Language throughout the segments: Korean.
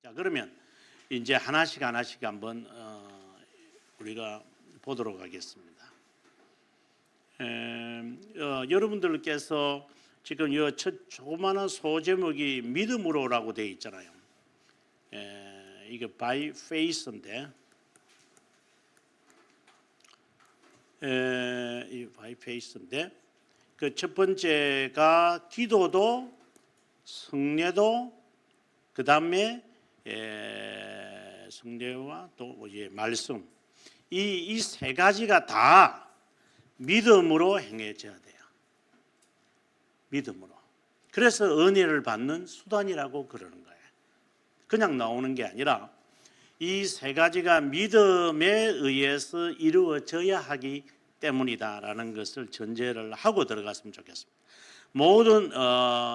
자, 그러면 이제 하나씩 한번 우리가 보도록 하겠습니다. 여러분들께서 지금 이 조그마한 소제목이 믿음으로라고 되어 있잖아요. 이게 by faith인데, 이 by faith인데, 그 첫 번째가 기도도 성례도 그 다음에 성례와 또 이제 말씀, 이 세 가지가 다 믿음으로 행해져야 돼요. 믿음으로. 그래서 은혜를 받는 수단이라고 그러는 거예요. 그냥 나오는 게 아니라 이 세 가지가 믿음에 의해서 이루어져야 하기 때문이다라는 것을 전제를 하고 들어갔으면 좋겠습니다. 모든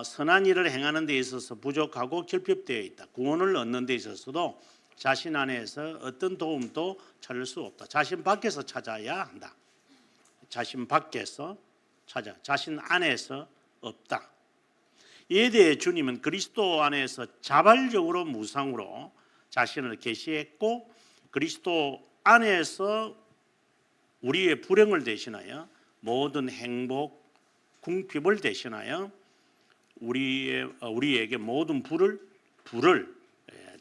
선한 일을 행하는 데 있어서 부족하고 결핍되어 있다. 구원을 얻는 데 있어서도 자신 안에서 어떤 도움도 찾을 수 없다. 자신 밖에서 찾아야 한다. 자신 밖에서 찾아, 자신 안에서 없다. 이에 대해 주님은 그리스도 안에서 자발적으로 무상으로 자신을 계시했고, 그리스도 안에서 우리의 불행을 대신하여 모든 행복, 궁핍을 대신하여 우리에게 모든 불을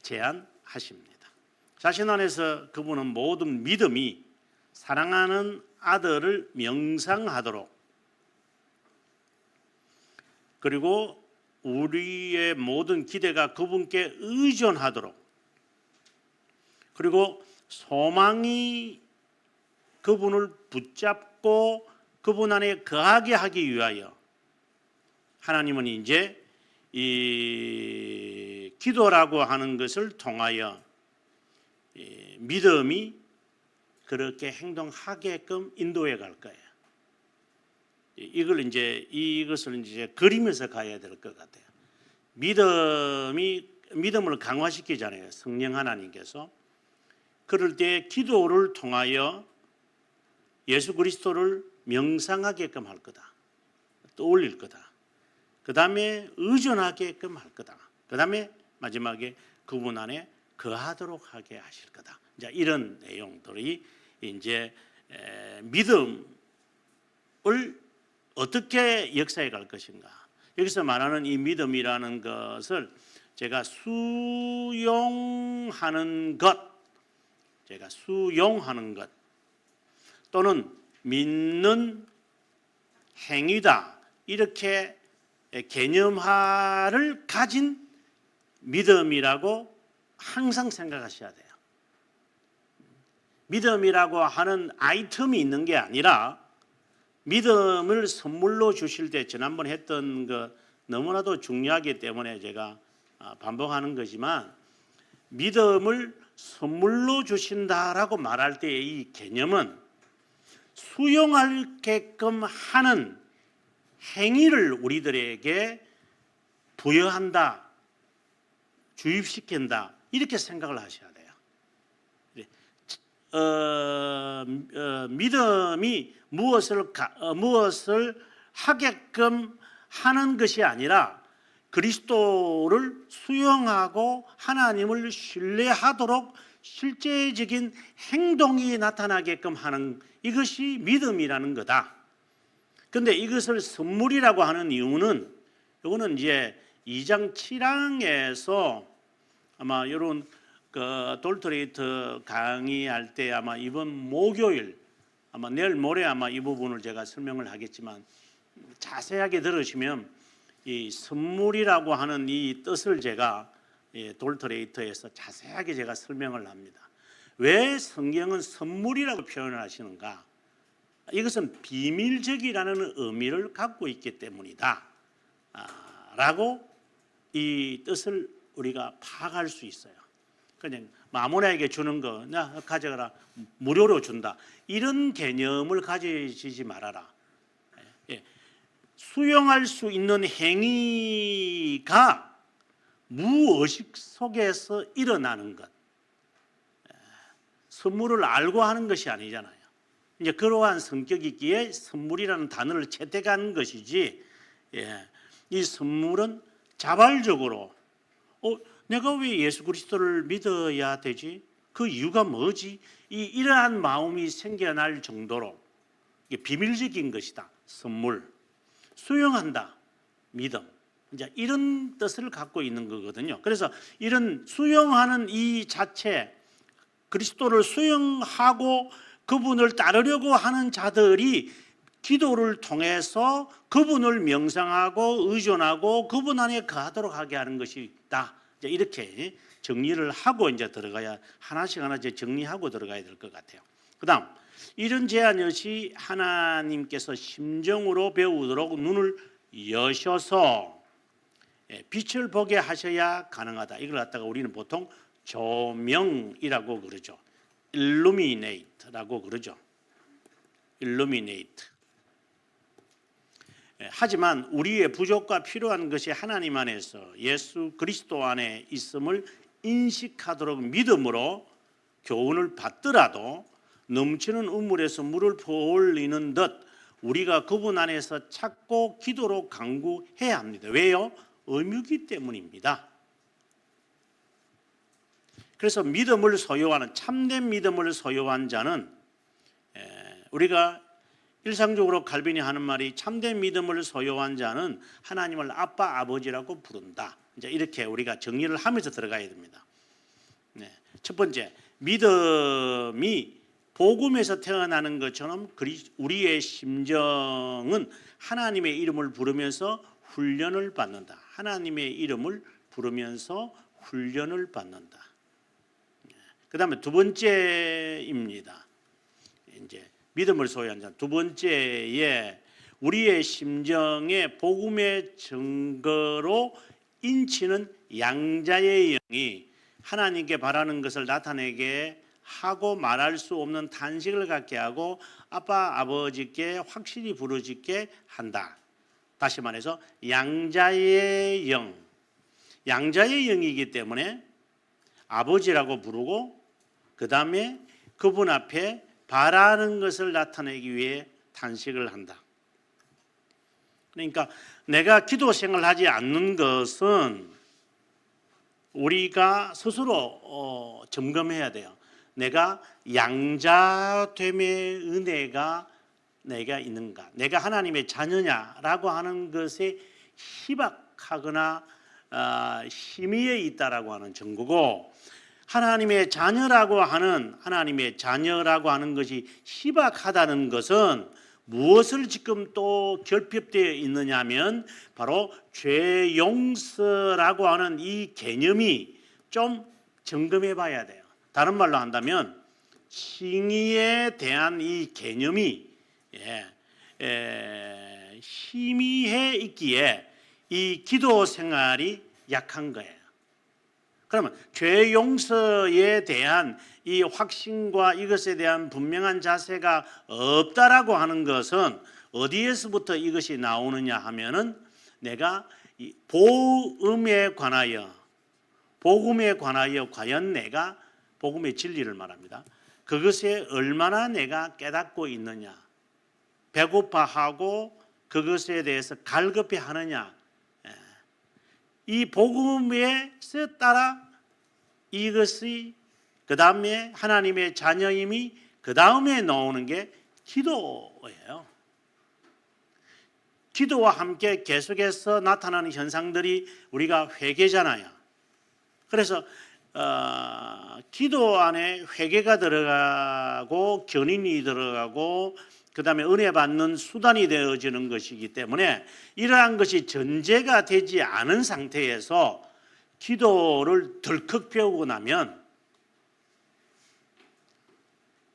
제한하십니다. 자신 안에서 그분은 모든 믿음이 사랑하는 아들을 명상하도록, 그리고 우리의 모든 기대가 그분께 의존하도록, 그리고 소망이 그분을 붙잡고 그분 안에 거하게 하기 위하여 하나님은 이제 이 기도라고 하는 것을 통하여 믿음이 그렇게 행동하게끔 인도해 갈 거예요. 이것을 이제 그리면서 가야 될 것 같아요. 믿음을 강화시키잖아요. 성령 하나님께서. 그럴 때 기도를 통하여 예수 그리스도를 명상하게끔 할 거다. 떠올릴 거다. 그 다음에 의존하게끔 할 거다. 그 다음에 마지막에 그분 안에 거하도록 하게 하실 거다. 이제 이런 내용들이 이제 믿음을 어떻게 역사해 갈 것인가. 여기서 말하는 이 믿음이라는 것을 제가 수용하는 것 또는 믿는 행위다, 이렇게 개념화를 가진 믿음이라고 항상 생각하셔야 돼요. 믿음이라고 하는 아이템이 있는 게 아니라 믿음을 선물로 주실 때, 지난번 했던 거 너무나도 중요하기 때문에 제가 반복하는 거지만, 믿음을 선물로 주신다라고 말할 때 이 개념은 수용하게끔 하는 행위를 우리들에게 부여한다, 주입시킨다, 이렇게 생각을 하셔야 돼요. 믿음이 무엇을 하게끔 하는 것이 아니라 그리스도를 수용하고 하나님을 신뢰하도록 실제적인 행동이 나타나게끔 하는, 이것이 믿음이라는 거다. 그런데 이것을 선물이라고 하는 이유는, 이거는 이제 2장 7항에서 아마 이런 돌트레이트 강의할 때 아마 이번 목요일, 아마 내일 모레 아마 이 부분을 제가 설명을 하겠지만, 자세하게 들으시면 이 선물이라고 하는 이 뜻을 제가 돌트레이트에서 자세하게 제가 설명을 합니다. 왜 성경은 선물이라고 표현을 하시는가? 이것은 비밀적이라는 의미를 갖고 있기 때문이다 라고 이 뜻을 우리가 파악할 수 있어요. 그냥 아무나에게 주는 거, 나 가져가라, 무료로 준다, 이런 개념을 가지지 말아라. 수용할 수 있는 행위가 무의식 속에서 일어나는 것, 선물을 알고 하는 것이 아니잖아요. 이제 그러한 성격이기에 선물이라는 단어를 채택한 것이지, 이 선물은 자발적으로 내가 왜 예수 그리스도를 믿어야 되지? 그 이유가 뭐지? 이러한 마음이 생겨날 정도로 이게 비밀적인 것이다. 선물, 수용한다. 믿음. 이제 이런 뜻을 갖고 있는 거거든요. 그래서 이런 수용하는 이 자체, 그리스도를 수용하고 그분을 따르려고 하는 자들이 기도를 통해서 그분을 명상하고 의존하고 그분 안에 거하도록 하게 하는 것이다. 이제 이렇게 정리를 하고 이제 들어가야 하나씩 정리하고 들어가야 될 것 같아요. 그다음 이런 제안 역시 하나님께서 심정으로 배우도록 눈을 여셔서 빛을 보게 하셔야 가능하다. 이걸 갖다가 우리는 보통 조명이라고 그러죠. illuminate라고 그러죠. illuminate. 하지만 우리의 부족과 필요한 것이 하나님 안에서 예수 그리스도 안에 있음을 인식하도록 믿음으로 교훈을 받더라도 넘치는 우물에서 물을 퍼올리는 듯 우리가 그분 안에서 찾고 기도로 간구해야 합니다. 왜요? 의무이기 때문입니다. 그래서 믿음을 소유하는 참된 믿음을 소유한 자는 우리가 일상적으로 칼빈이 하는 말이 참된 믿음을 소유한 자는 하나님을 아빠 아버지라고 부른다. 이제 이렇게 우리가 정리를 하면서 들어가야 됩니다. 첫 번째, 믿음이 복음에서 태어나는 것처럼 우리의 심정은 하나님의 이름을 부르면서 훈련을 받는다. 하나님의 이름을 부르면서 훈련을 받는다. 그다음에 두 번째입니다. 이제 믿음을 소유한 자. 두 번째에 우리의 심정에 복음의 증거로 인치는 양자의 영이 하나님께 바라는 것을 나타내게 하고 말할 수 없는 탄식을 갖게 하고 아빠 아버지께 확실히 부르짖게 한다. 다시 말해서 양자의 영, 양자의 영이기 때문에 아버지라고 부르고 그 다음에 그분 앞에 바라는 것을 나타내기 위해 탄식을 한다. 그러니까 내가 기도 생활을 하지 않는 것은 우리가 스스로 점검해야 돼요. 내가 양자됨의 은혜가 내가 있는가? 내가 하나님의 자녀냐라고 하는 것에 희박하거나 심의에 있다라고 하는 증거고, 하나님의 자녀라고 하는 것이 희박하다는 것은 무엇을 지금 또 결핍되어 있느냐면 바로 죄 용서라고 하는 이 개념이 좀 점검해 봐야 돼요. 다른 말로 한다면 칭의에 대한 이 개념이 희미해 있기에 이 기도 생활이 약한 거예요. 그러면 죄 용서에 대한 이 확신과 이것에 대한 분명한 자세가 없다라고 하는 것은 어디에서부터 이것이 나오느냐 하면은 내가 복음에 관하여 과연 내가 복음의 진리를 말합니다. 그것에 얼마나 내가 깨닫고 있느냐, 배고파하고 그것에 대해서 갈급해 하느냐, 이 복음에서 따라 이것이 그 다음에 하나님의 자녀임이 그 다음에 나오는 게 기도예요. 기도와 함께 계속해서 나타나는 현상들이 우리가 회개잖아요. 그래서 기도 안에 회개가 들어가고 견인이 들어가고 그 다음에 은혜 받는 수단이 되어지는 것이기 때문에 이러한 것이 전제가 되지 않은 상태에서 기도를 덜컥 배우고 나면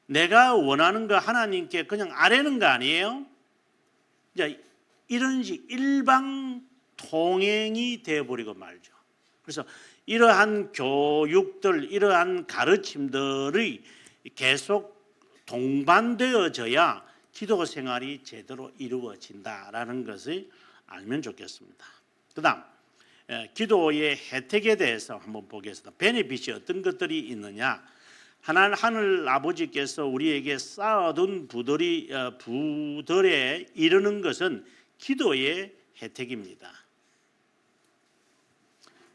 내가 원하는 거 하나님께 그냥 아뢰는 거 아니에요? 이제 이런 일방 통행이 되어버리고 말죠. 그래서 이러한 교육들, 이러한 가르침들이 계속 동반되어져야 기도 생활이 제대로 이루어진다라는 것을 알면 좋겠습니다. 그 다음 기도의 혜택에 대해서 한번 보겠습니다. 베네핏이 어떤 것들이 있느냐. 하늘 아버지께서 우리에게 쌓아둔 부들에 이르는 것은 기도의 혜택입니다.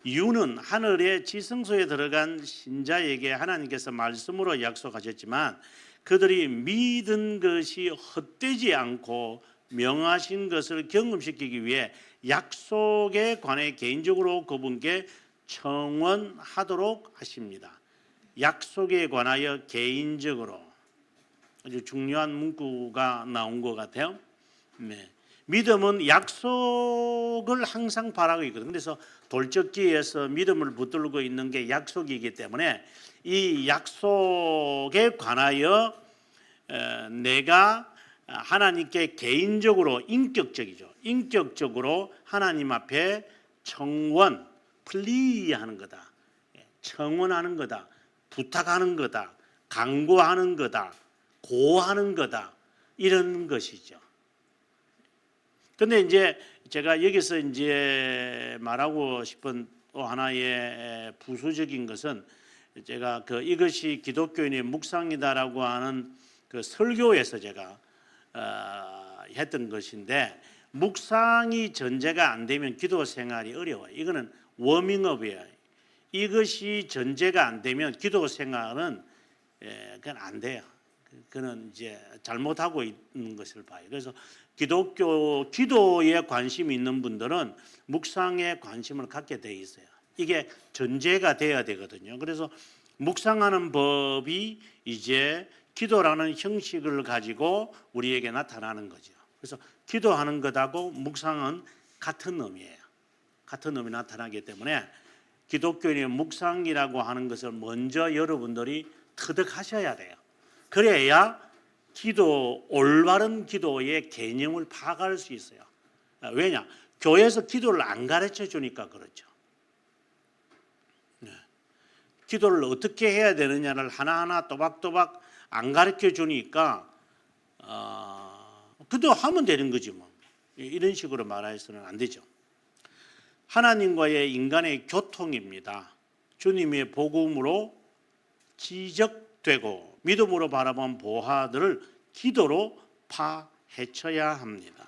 이유는 하늘의 지성소에 들어간 신자에게 하나님께서 말씀으로 약속하셨지만 그들이 믿은 것이 헛되지 않고 명하신 것을 경험시키기 위해 약속에 관해 개인적으로 그분께 청원하도록 하십니다. 약속에 관하여 개인적으로 아주 중요한 문구가 나온 것 같아요. 네. 믿음은 약속을 항상 바라고 있거든요. 그래서 돌적기에서 믿음을 붙들고 있는 게 약속이기 때문에 이 약속에 관하여 내가 하나님께 개인적으로 인격적으로 하나님 앞에 플리하는 거다. 청원하는 거다. 부탁하는 거다. 간구하는 거다. 고하는 거다. 이런 것이죠. 근데 이제 제가 여기서 이제 말하고 싶은 또 하나의 부수적인 것은 제가 이것이 기독교인의 묵상이다라고 하는 그 설교에서 제가 했던 것인데 묵상이 전제가 안 되면 기도 생활이 어려워요. 이거는 워밍업이에요. 이것이 전제가 안 되면 기도 생활은 그건 안 돼요. 그는 이제 잘못하고 있는 것을 봐요. 그래서 기도에 관심이 있는 분들은 묵상에 관심을 갖게 돼 있어요. 이게 전제가 돼야 되거든요. 그래서 묵상하는 법이 이제 기도라는 형식을 가지고 우리에게 나타나는 거죠. 그래서 기도하는 것하고 묵상은 같은 의미예요. 같은 의미 나타나기 때문에 기독교인의 묵상이라고 하는 것을 먼저 여러분들이 터득하셔야 돼요. 그래야 올바른 기도의 개념을 파악할 수 있어요. 왜냐? 교회에서 기도를 안 가르쳐 주니까 그렇죠. 네. 기도를 어떻게 해야 되느냐를 하나하나 또박또박 안 가르쳐 주니까 기도하면 되는 거지 뭐. 이런 식으로 말해서는 안 되죠. 하나님과의 인간의 교통입니다. 주님의 복음으로 지적되고 믿음으로 바라본 보화들을 기도로 파헤쳐야 합니다.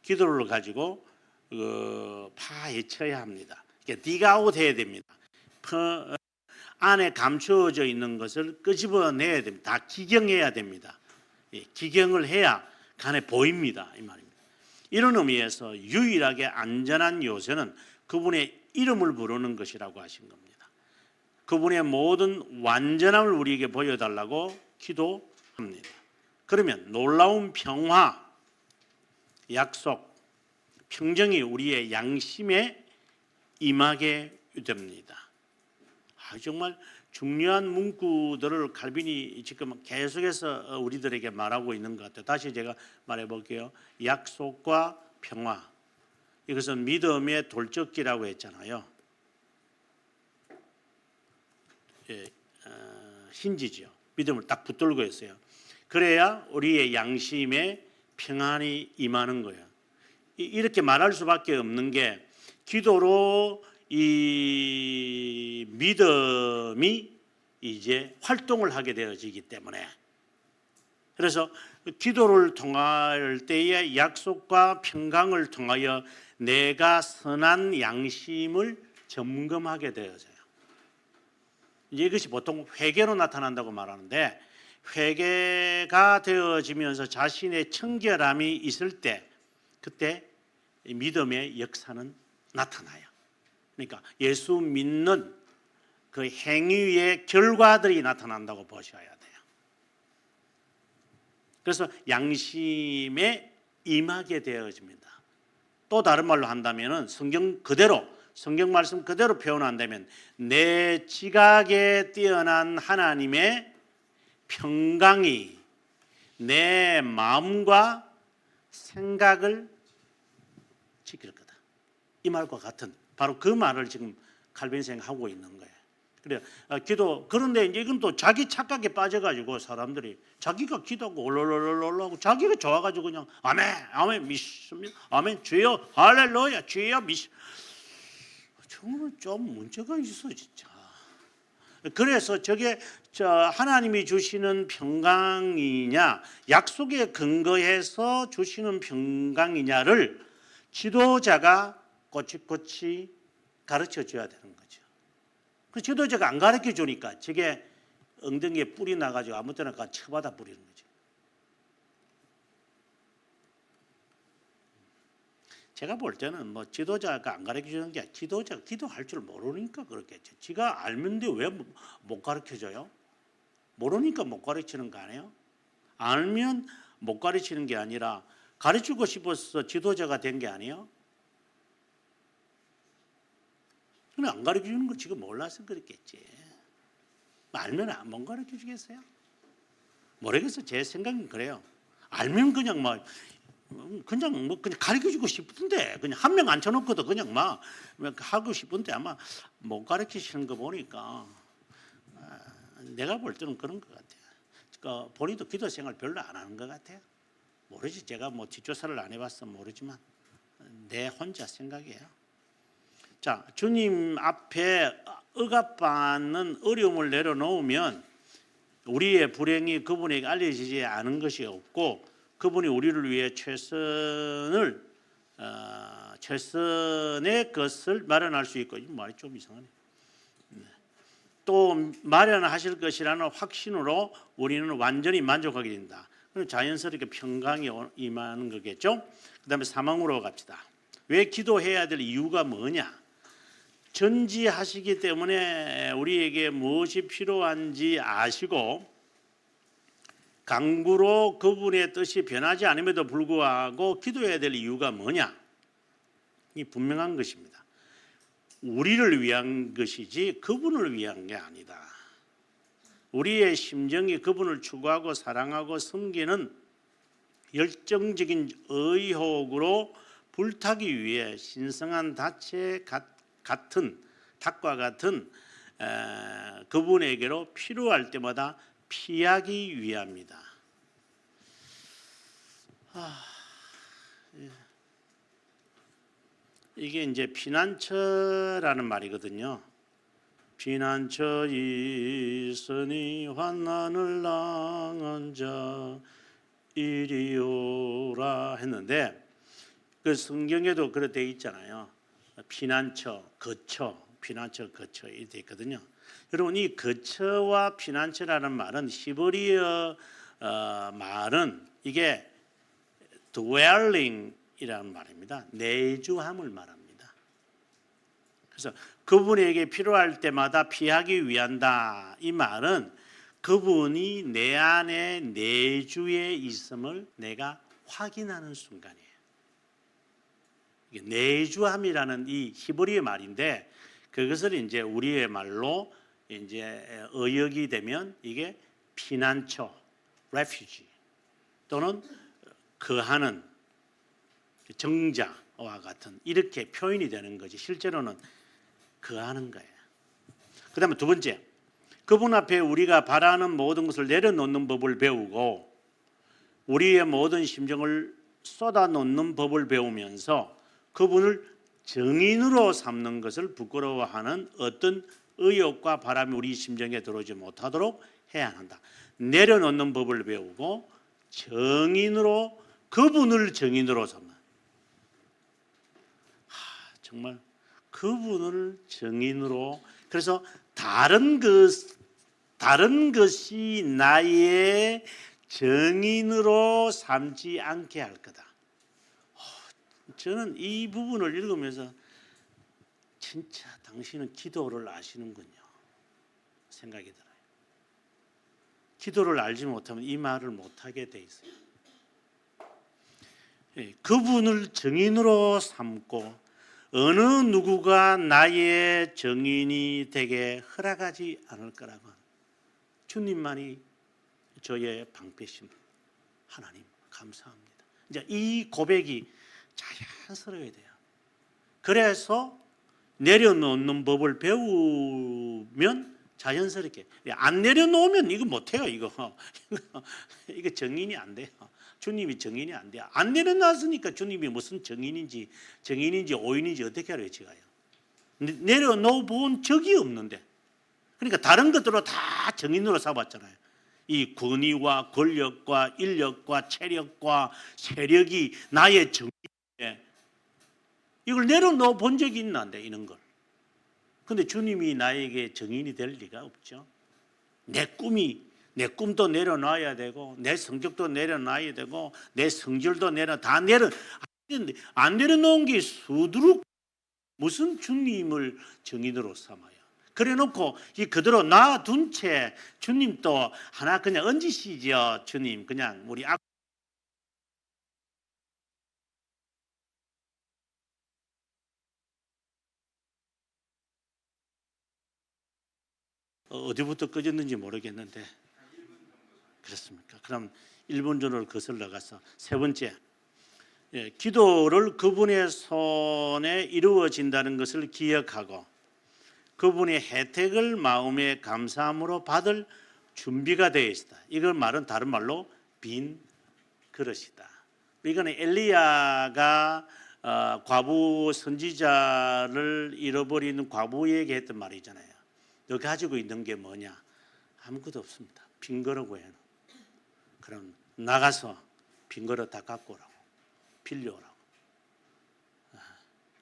기도를 가지고 파헤쳐야 합니다. 디가웃 해야 됩니다. 안에 감추어져 있는 것을 끄집어내야 됩니다. 다 기경해야 됩니다. 기경을 해야 간에 보입니다. 이 말입니다. 이런 의미에서 유일하게 안전한 요새는 그분의 이름을 부르는 것이라고 하신 겁니다. 그분의 모든 완전함을 우리에게 보여달라고 기도합니다. 그러면 놀라운 평화, 약속, 평정이 우리의 양심에 임하게 됩니다. 정말 중요한 문구들을 칼빈이 지금 계속해서 우리들에게 말하고 있는 것 같아요. 다시 제가 말해볼게요. 약속과 평화. 이것은 믿음의 돌적기라고 했잖아요. 힌지죠. 믿음을 딱 붙들고 있어요. 그래야 우리의 양심에 평안이 임하는 거예요. 이렇게 말할 수밖에 없는 게 기도로 이 믿음이 이제 활동을 하게 되어지기 때문에 그래서 기도를 통할 때의 약속과 평강을 통하여 내가 선한 양심을 점검하게 되어져요. 이것이 보통 회개로 나타난다고 말하는데 회개가 되어지면서 자신의 청결함이 있을 때 그때 믿음의 역사는 나타나요. 그러니까 예수 믿는 그 행위의 결과들이 나타난다고 보셔야 돼요. 그래서 양심에 임하게 되어집니다. 또 다른 말로 한다면 성경 말씀 그대로 표현한다면 내 지각에 뛰어난 하나님의 평강이 내 마음과 생각을 지킬 거다. 이 말과 같은 바로 그 말을 지금 칼빈 생각하고 있는 거예요. 그래 그런데 이제 이건 또 자기 착각에 빠져가지고 사람들이 자기가 기도하고 올라오고 자기가 좋아가지고 그냥 아멘 믿습니다. 아멘 주여 할렐루야 주여 믿습니다. 정말 좀 문제가 있어 진짜. 그래서 저게 하나님이 주시는 평강이냐 약속에 근거해서 주시는 평강이냐를 지도자가 꼬치꼬치 가르쳐 줘야 되는 거죠. 그 지도자가 안 가르쳐 주니까 저게 엉덩이에 뿔이 나가지고 아무 때나 가 쳐받아 버리는 거죠. 제가 볼 때는 뭐 지도자가 안 가르쳐 주는 게 지도자가 기도할 줄 모르니까 그렇겠죠. 지가 알면데 왜 못 가르쳐 줘요? 모르니까 못 가르치는 거 아니에요? 알면 못 가르치는 게 아니라 가르치고 싶어서 지도자가 된 게 아니에요? 그냥 안 가르쳐 주는 거 지금 몰라서 그랬겠지. 알면 못 가르쳐 주겠어요? 모르겠어요. 제 생각은 그래요. 알면 그냥 그냥 가르쳐 주고 싶은데 그냥 한 명 앉혀놓고도 그냥 하고 싶은데 아마 못 가르치시는 거 보니까 내가 볼 때는 그런 것 같아요. 그러니까 본인도 기도 생활 별로 안 하는 것 같아요. 모르지. 제가 뭐 뒷조사를 안 해봐서 모르지만 내 혼자 생각이에요. 자, 주님 앞에 억압받는 어려움을 내려놓으면 우리의 불행이 그분에게 알려지지 않은 것이 없고 그분이 우리를 위해 최선의 것을 마련할 수 있고, 이 말이 좀 이상하네. 또 마련하실 것이라는 확신으로 우리는 완전히 만족하게 된다. 그럼 자연스럽게 평강이 임하는 거겠죠. 그 다음에 사망으로 갑시다. 왜 기도해야 될 이유가 뭐냐? 전지하시기 때문에 우리에게 무엇이 필요한지 아시고 강구로 그분의 뜻이 변하지 않음에도 불구하고 기도해야 될 이유가 뭐냐? 이 분명한 것입니다. 우리를 위한 것이지 그분을 위한 게 아니다. 우리의 심정이 그분을 추구하고 사랑하고 섬기는 열정적인 의혹으로 불타기 위해 신성한 닭과 같은 그분에게로 필요할 때마다 피하기 위함이다. 이게 이제 피난처라는 말이거든요. 피난처 있으니 환난을 당한 자 이리 오라 했는데 그 성경에도 그렇게 돼 있잖아요. 피난처, 거처, 피난처, 거처 이렇게 돼 있거든요. 여러분 이 거처와 피난처라는 말은 히브리어 말은 이게 dwelling이라는 말입니다. 내주함을 말합니다. 그래서 그분에게 필요할 때마다 피하기 위한다. 이 말은 그분이 내 안에 내주에 있음을 내가 확인하는 순간이에요. 내주함이라는 이 히브리어 말인데 그것을 이제 우리의 말로 이제 어역이 되면 이게 피난처, refuge 또는 거하는 정자와 같은 이렇게 표현이 되는 거지. 실제로는 거하는 거예요. 그다음에 두 번째, 그분 앞에 우리가 바라는 모든 것을 내려놓는 법을 배우고 우리의 모든 심정을 쏟아놓는 법을 배우면서 그분을 정인으로 삼는 것을 부끄러워하는 어떤 의욕과 바람이 우리 심정에 들어오지 못하도록 해야 한다. 내려놓는 법을 배우고 그분을 정인으로 삼는. 정말 그분을 정인으로. 그래서 다른 것이 나의 정인으로 삼지 않게 할 거다. 저는 이 부분을 읽으면서 진짜 당신은 기도를 아시는군요 생각이 들어요. 기도를 알지 못하면 이 말을 못하게 돼 있어요. 그분을 정인으로 삼고 어느 누구가 나의 정인이 되게 허락하지 않을 거라고 주님만이 저의 방패심. 하나님 감사합니다. 이제 이 고백이 자연스러워야 돼요. 그래서 내려놓는 법을 배우면 자연스럽게. 안 내려놓으면 이거 못해요. 이거 정인이 안 돼요. 주님이 정인이 안 돼요. 안 내려놨으니까 주님이 무슨 정인인지 오인인지 어떻게 알아요 제가요. 내려놓아 본 적이 없는데. 그러니까 다른 것들로 다 정인으로 삼았잖아요. 이 권위와 권력과 인력과 체력과 세력이 나의 정인인데 이걸 내려놓아 본 적이 있나 안 돼, 이런 걸. 근데 주님이 나에게 정인이 될 리가 없죠. 내 꿈도 내려놔야 되고, 내 성격도 내려놔야 되고, 내 성질도 안 내려놓은 게 수두룩 무슨 주님을 정인으로 삼아요. 그래 놓고 그대로 놔둔 채 주님 또 하나 그냥 얹으시죠. 주님 그냥 우리 어디부터 꺼졌는지 모르겠는데 그렇습니까? 그럼 1분 전을 거슬러 가서 세 번째, 기도를 그분의 손에 이루어진다는 것을 기억하고 그분의 혜택을 마음의 감사함으로 받을 준비가 되어 있다. 이걸 말은 다른 말로 빈 그릇이다. 이거는 엘리야가 과부 선지자를 잃어버리는 과부에게 했던 말이잖아요. 너 가지고 있는 게 뭐냐? 아무것도 없습니다. 빈 그릇고 해는. 그럼 나가서 빈 그릇 다 갖고 오라고. 빌려오라고.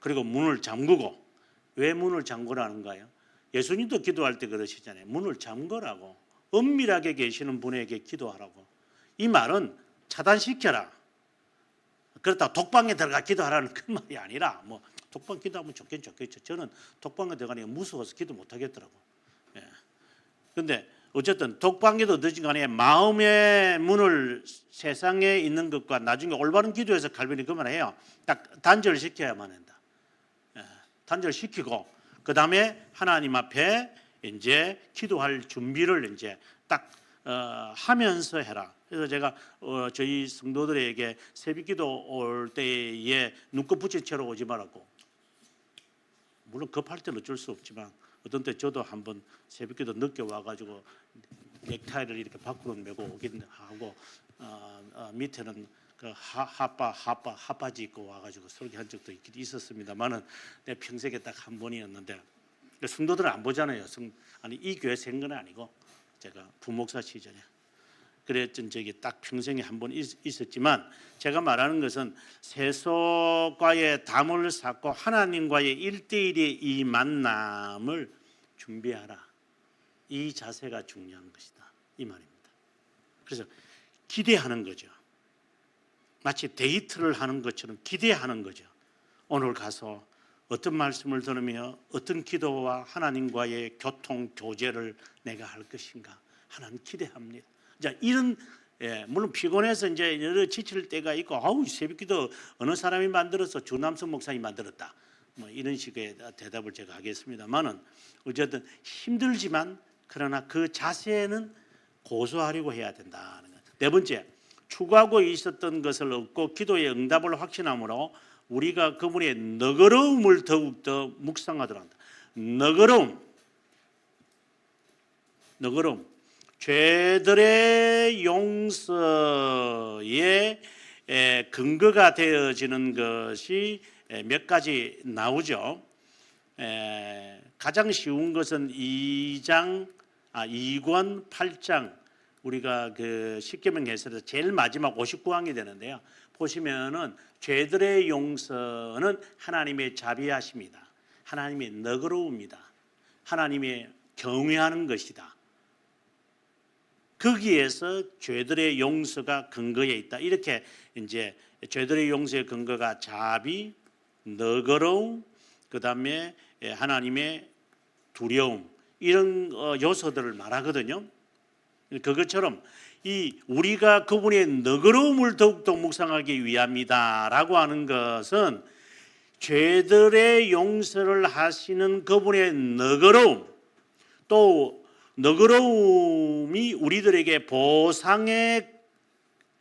그리고 문을 잠그고. 왜 문을 잠그라는가요? 예수님도 기도할 때 그러시잖아요. 문을 잠그라고. 은밀하게 계시는 분에게 기도하라고. 이 말은 차단시켜라. 그렇다고 독방에 들어가 기도하라는 그 말이 아니라 뭐 독방 기도하면 좋겠죠. 저는 독방에 들어가니까 무서워서 기도 못 하겠더라고. 그런데 어쨌든 독방에도 늦은 간에 마음의 문을 세상에 있는 것과 나중에 올바른 기도에서 갈변이 그만해요. 딱 단절시켜야만 한다. 단절시키고 그 다음에 하나님 앞에 이제 기도할 준비를 이제 딱 하면서 해라. 그래서 제가 저희 성도들에게 새벽기도 올 때에 눈곱 붙인 채로 오지 말라고. 물론 급할 때는 어쩔 수 없지만 어떤 때 저도 한번 새벽기도 늦게 와가지고 넥타이를 이렇게 밖으로 메고 오긴 하고 밑에는 그 하바지 입고 와가지고 설교한 적도 있었습니다만은 내 평생에 딱 한 번이었는데 성도들은 안 보잖아요. 아니 이 교회 생건 아니고 제가 부목사 시절에 그랬던 적이 딱 평생에 한 번 있었지만 제가 말하는 것은 세속과의 담을 쌓고 하나님과의 1대1의 이 만남을 준비하라. 이 자세가 중요한 것이다. 이 말입니다. 그래서 기대하는 거죠. 마치 데이트를 하는 것처럼 기대하는 거죠. 오늘 가서 어떤 말씀을 들으며 어떤 기도와 하나님과의 교통 교제를 내가 할 것인가 하나님 기대합니다. 자, 이런 물론 피곤해서 이제 여러 지칠 때가 있고 아우 새벽기도 어느 사람이 만들어서 주남선 목사님이 만들었다. 뭐 이런 식의 대답을 제가 하겠습니다만은 어쨌든 힘들지만 그러나 그 자세는 고수하려고 해야 된다는 것. 네 번째, 추구하고 있었던 것을 얻고 기도의 응답을 확신함으로 우리가 그분의 너그러움을 더욱더 묵상하도록 한다. 너그러움. 죄들의 용서의 근거가 되어지는 것이 몇 가지 나오죠. 가장 쉬운 것은 2권 8장 우리가 그 십계명 해설에서 제일 마지막 59항이 되는데요. 보시면은 죄들의 용서는 하나님의 자비하십니다. 하나님의 너그러움이다. 하나님의 경외하는 것이다. 거기에서 죄들의 용서가 근거에 있다. 이렇게 이제 죄들의 용서의 근거가 자비, 너그러움, 그다음에 하나님의 두려움 이런 요소들을 말하거든요. 그것처럼 이 우리가 그분의 너그러움을 더욱더 묵상하기 위함이다라고 하는 것은 죄들의 용서를 하시는 그분의 너그러움 또 너그러움이 우리들에게 보상의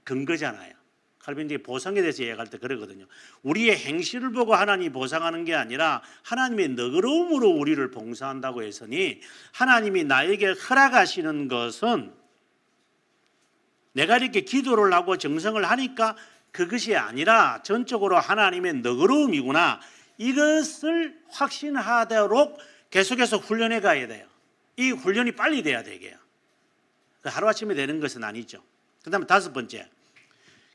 근거잖아요. 칼빈이 보상에 대해서 이야기할 때 그러거든요. 우리의 행실을 보고 하나님이 보상하는 게 아니라 하나님의 너그러움으로 우리를 봉사한다고 했으니 하나님이 나에게 허락하시는 것은 내가 이렇게 기도를 하고 정성을 하니까 그것이 아니라 전적으로 하나님의 너그러움이구나. 이것을 확신하도록 계속해서 훈련해 가야 돼요. 이 훈련이 빨리 돼야 되게요. 하루아침에 되는 것은 아니죠. 그 다음에 다섯 번째,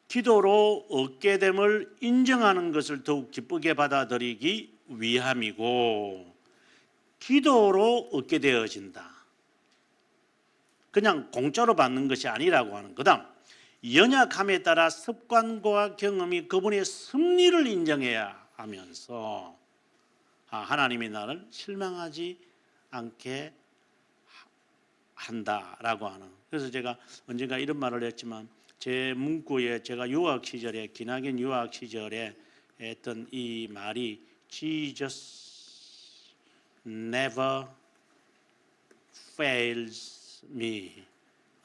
기도로 얻게 됨을 인정하는 것을 더욱 기쁘게 받아들이기 위함이고, 기도로 얻게 되어진다. 그냥 공짜로 받는 것이 아니라고 하는 거다. 연약함에 따라 습관과 경험이 그분의 섭리를 인정해야 하면서 하나님이 나를 실망하지 않게 한다라고 하는. 그래서 제가 언젠가 이런 말을 했지만, 제 문구에 제가 유학 시절에, 기나긴 유학 시절에 했던 이 말이 Jesus never fails me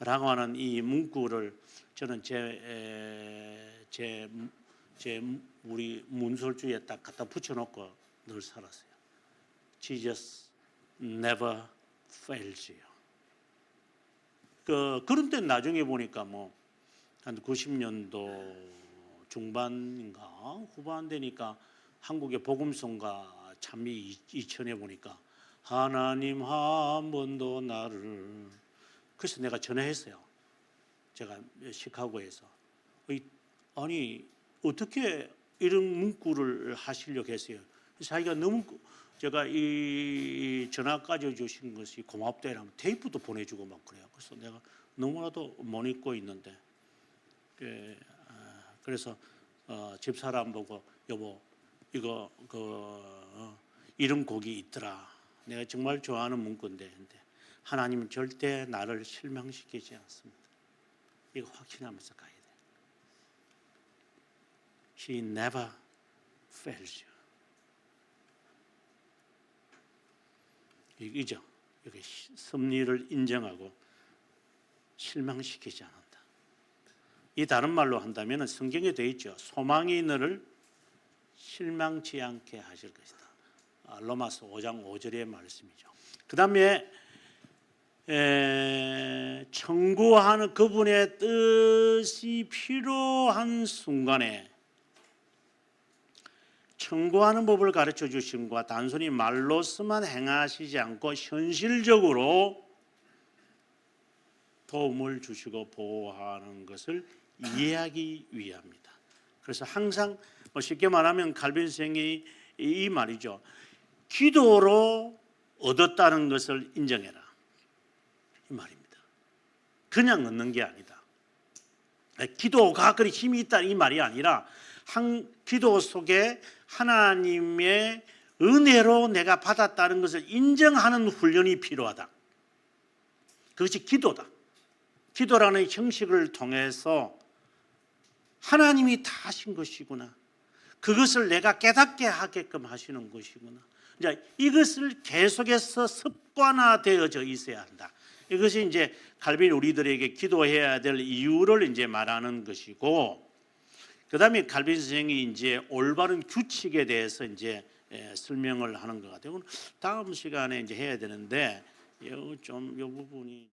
라고 하는 이 문구를 저는 제 우리 문설주에 딱 갖다 붙여놓고 늘 살았어요. Jesus never fails you. 그런 때 나중에 보니까 뭐 한 90년도 중반인가 후반 되니까 한국의 복음성가 찬미 2000에 보니까 하나님 한 번도 나를, 그래서 내가 전화했어요. 제가 시카고에서 아니 어떻게 이런 문구를 하시려고 했어요. 자기가 너무, 제가 이 전화까지 주신 것이 고맙다 이러면 테이프도 보내주고 막 그래요. 그래서 내가 너무나도 못 잊고 있는데, 그래서 집사람 보고 여보 이거 이런 곡이 있더라. 내가 정말 좋아하는 문구인데, 하나님은 절대 나를 실망시키지 않습니다. 이거 확신하면서 가야 돼. He never fails you. 이죠. 이게 섭리를 인정하고 실망시키지 않는다. 이 다른 말로 한다면 성경에 되어 있죠. 소망이 너를 실망치 않게 하실 것이다. 로마서 5장 5절의 말씀이죠. 그 다음에 청구하는 그분의 뜻이 필요한 순간에 청구하는 법을 가르쳐 주심과 단순히 말로서만 행하시지 않고 현실적으로 도움을 주시고 보호하는 것을 이해하기 위함이다. 그래서 항상 쉽게 말하면 칼빈 선생이 이 말이죠. 기도로 얻었다는 것을 인정해라. 이 말입니다. 그냥 얻는 게 아니다. 기도가 그리 힘이 있다 이 말이 아니라 기도 속에 하나님의 은혜로 내가 받았다는 것을 인정하는 훈련이 필요하다. 그것이 기도다. 기도라는 형식을 통해서 하나님이 다 하신 것이구나. 그것을 내가 깨닫게 하게끔 하시는 것이구나. 이제 이것을 계속해서 습관화되어져 있어야 한다. 이것이 이제 칼빈 우리들에게 기도해야 될 이유를 이제 말하는 것이고, 그다음에 칼빈 선생이 이제 올바른 규칙에 대해서 이제 설명을 하는 것 같아요. 다음 시간에 이제 해야 되는데 이 부분이